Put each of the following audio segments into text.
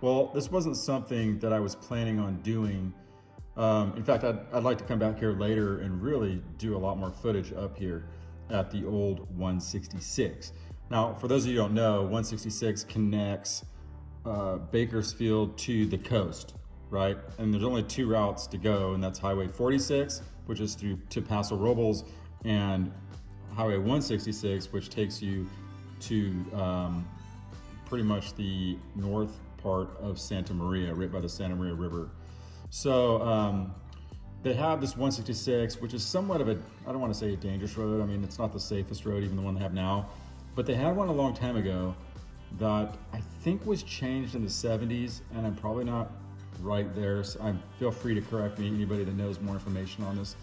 Well, this wasn't something that I was planning on doing. In fact, I'd like to come back here later and really do a lot more footage up here at the old 166. Now, for those of you who don't know, 166 connects Bakersfield to the coast, right? And there's only two routes to go, and that's Highway 46, which is through to Paso Robles, and Highway 166, which takes you to pretty much the north part of Santa Maria, right by the Santa Maria River. So they have this 166, which is somewhat of a, I don't want to say a dangerous road. I mean, it's not the safest road, even the one they have now, but they had one a long time ago that I think was changed in the 70s, and I'm probably not right there, so feel free to correct me, anybody that knows more information on this.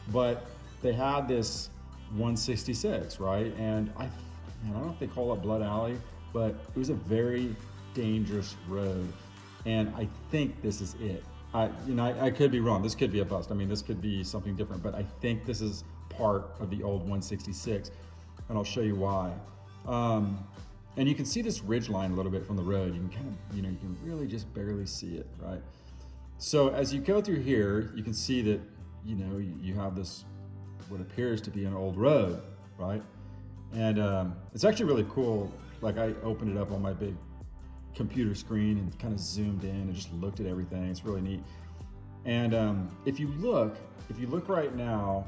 But they had this 166, right? And I don't know if they call it Blood Alley, but it was a very dangerous road, and I think this is it. I could be wrong. This could be a bust. I mean, this could be something different, but I think this is part of the old 166, and I'll show you why. And you can see this ridge line a little bit from the road. You can kind of, you can really just barely see it, right? So as you go through here, you can see that, you have this, what appears to be an old road, right? And it's actually really cool. Like, I opened it up on my big computer screen and kind of zoomed in and just looked at everything. It's really neat. And if you look right now,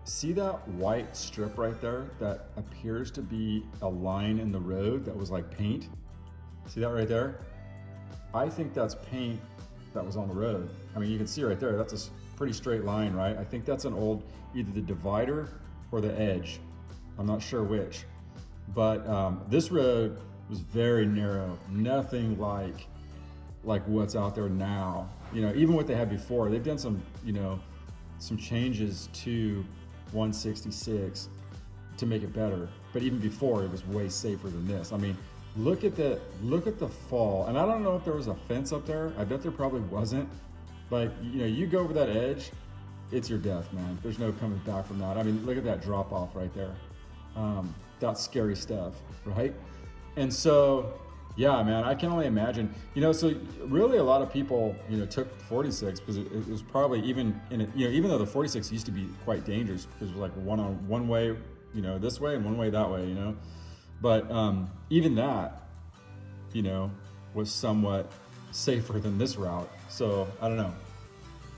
see that white strip right there that appears to be a line in the road that was like paint? See that right there? I think that's paint that was on the road. I mean, you can see right there, that's a pretty straight line, right? I think that's an old, either the divider or the edge. I'm not sure which. But this road was very narrow, nothing like what's out there now. Even what they had before, they've done some, some changes to 166 to make it better. But even before, it was way safer than this. I mean, look at the fall. And I don't know if there was a fence up there. I bet there probably wasn't. But you go over that edge, it's your death, man. There's no coming back from that. I mean, look at that drop off right there. That's scary stuff, right? And so, yeah, man, I can only imagine, so really a lot of people, took 46 because it was probably even in it, even though the 46 used to be quite dangerous because it was like one way, this way and one way that way, but even that, was somewhat safer than this route. So I don't know.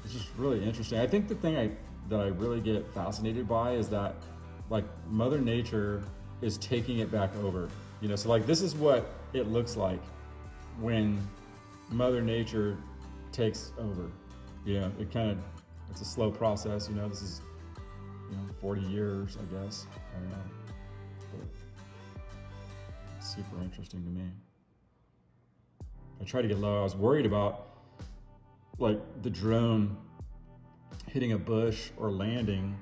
It's just really interesting. I think the thing that I really get fascinated by is that, like, Mother Nature is taking it back over. So like, this is what it looks like when Mother Nature takes over. It's a slow process. This is, 40 years, I guess. I don't know. But it's super interesting to me. I tried to get low. I was worried about, like, the drone hitting a bush or landing,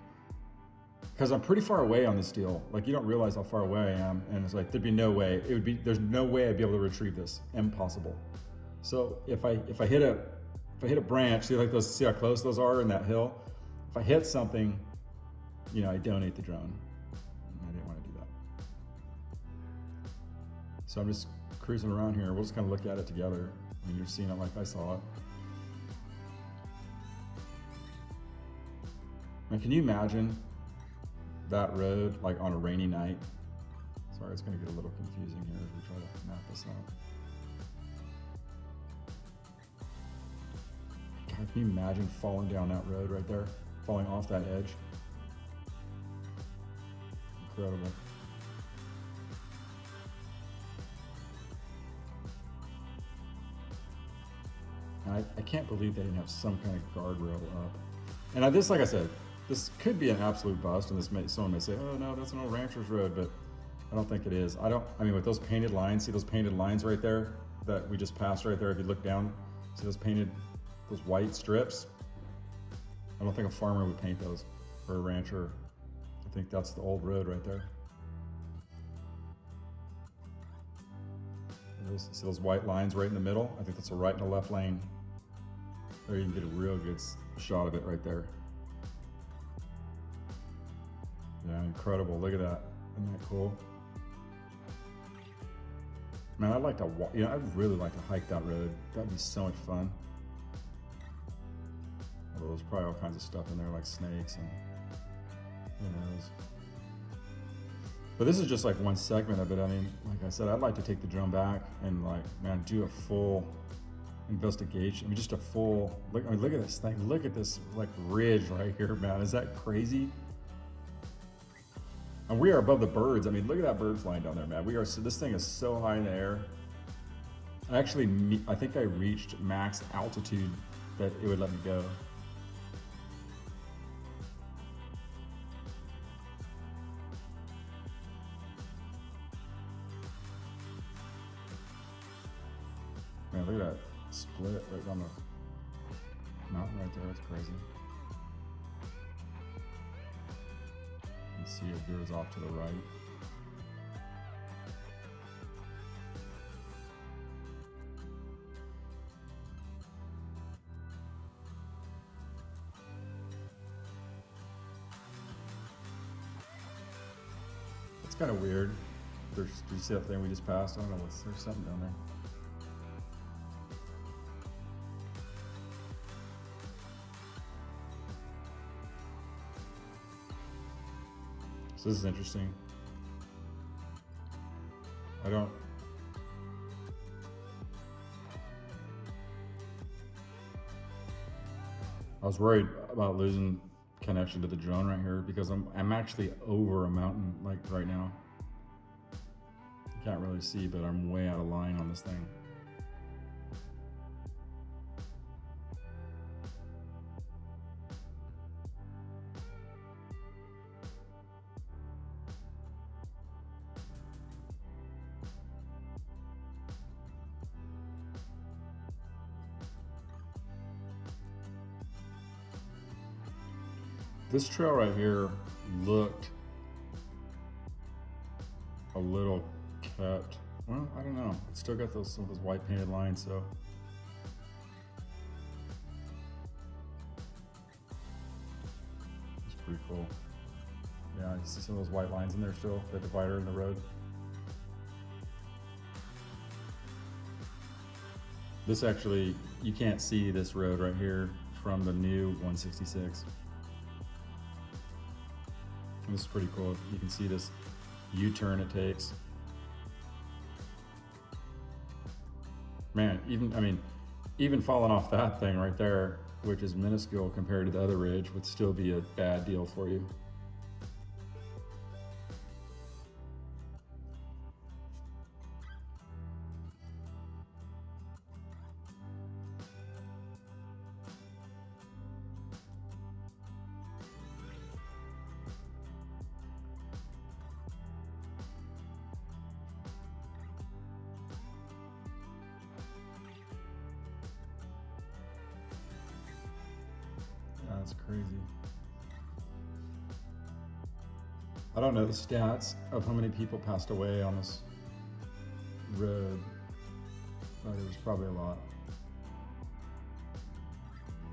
because I'm pretty far away on this deal. Like, you don't realize how far away I am, and it's like, there'd be no way. There's no way I'd be able to retrieve this. Impossible. So if I hit a branch, see how close those are in that hill? If I hit something, I donate the drone. And I didn't want to do that. So I'm just cruising around here. We'll just kind of look at it together. I mean, you're seeing it like I saw it. Now, can you imagine that road like on a rainy night? Sorry, it's going to get a little confusing here as we try to map this out. God, can you imagine falling down that road right there? Falling off that edge? Incredible. I can't believe they didn't have some kind of guardrail up. And this, like I said, this could be an absolute bust, and someone may say, oh no, that's an old rancher's road, but I don't think it is. I mean, with those painted lines, see those painted lines right there that we just passed right there? If you look down, see those white strips? I don't think a farmer would paint those, or a rancher. I think that's the old road right there. See those white lines right in the middle? I think that's a right and a left lane. There you can get a real good shot of it right there. Yeah, incredible. Look at that. Isn't that cool? Man, I'd like to walk, you know, I'd really like to hike that road. That'd be so much fun. Although there's probably all kinds of stuff in there like snakes and who knows. But this is just like one segment of it. I mean, like I said, I'd like to take the drone back and like, man, do a full investigation. I mean, just a full, look, I mean, look at this thing. Look at this like ridge right here, man. Is that crazy? And we are above the birds. I mean, look at that bird flying down there, man. We are, so this thing is so high in the air. I think I reached max altitude that it would let me go. Man, look at that split right on the mountain right there. That's crazy. You can see it veers off to the right. It's kind of weird. Did you see that thing we just passed? I don't know there's something down there. So this is interesting. I was worried about losing connection to the drone right here because I'm actually over a mountain like right now. You can't really see, but I'm way out of line on this thing. This trail right here looked a little kept. Well, I don't know. It's still got some of those white painted lines, so. It's pretty cool. Yeah, you see some of those white lines in there still, the divider in the road. This actually, you can't see this road right here from the new 166. This is pretty cool. You can see this U-turn it takes. Man, even falling off that thing right there, which is minuscule compared to the other ridge, would still be a bad deal for you. That's crazy. I don't know the stats of how many people passed away on this road, but it was probably a lot.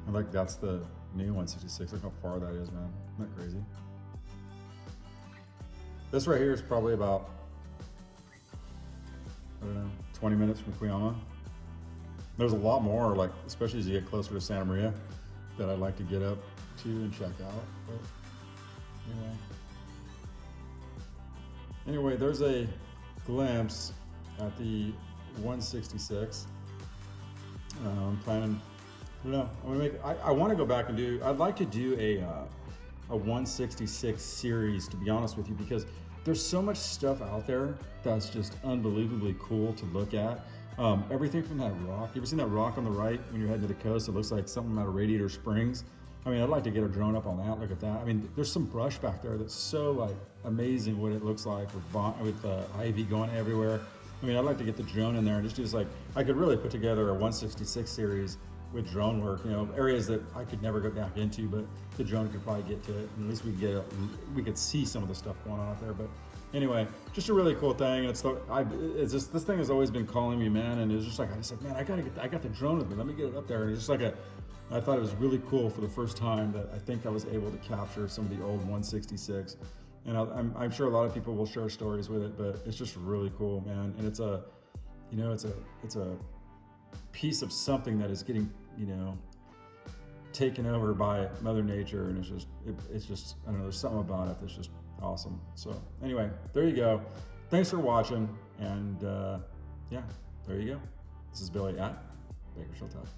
And like that's the new 166. Look how far that is, man. Isn't that crazy? This right here is probably about, I don't know, 20 minutes from Cuyama. There's a lot more, like especially as you get closer to Santa Maria, that I'd like to get up to and check out. But anyway, there's a glimpse at the 166. I'm planning, I don't know, I want to go back and I'd like to do a 166 series, to be honest with you, because there's so much stuff out there that's just unbelievably cool to look at. Everything from that rock. You ever seen that rock on the right when you're heading to the coast? It looks like something out of Radiator Springs. I mean, I'd like to get a drone up on that, look at that. I mean, there's some brush back there that's so like amazing what it looks like with ivy going everywhere. I mean, I'd like to get the drone in there and just do this, like, I could really put together a 166 series with drone work, you know, areas that I could never go back into, but the drone could probably get to it. And at least we could see some of the stuff going on out there. But anyway, just a really cool thing. It's just, this thing has always been calling me, man. And it was just like, I was like, man, I got the drone with me. Let me get it up there. And it's just like I thought it was really cool for the first time that I think I was able to capture some of the old 166. And I'm sure a lot of people will share stories with it, but it's just really cool, man. And you know, it's a piece of something that is getting, you know, taken over by Mother Nature, and it's just I don't know, there's something about it that's just awesome. So anyway, there you go. Thanks for watching, and yeah, there you go. This is Billy at Bakersfield Tough.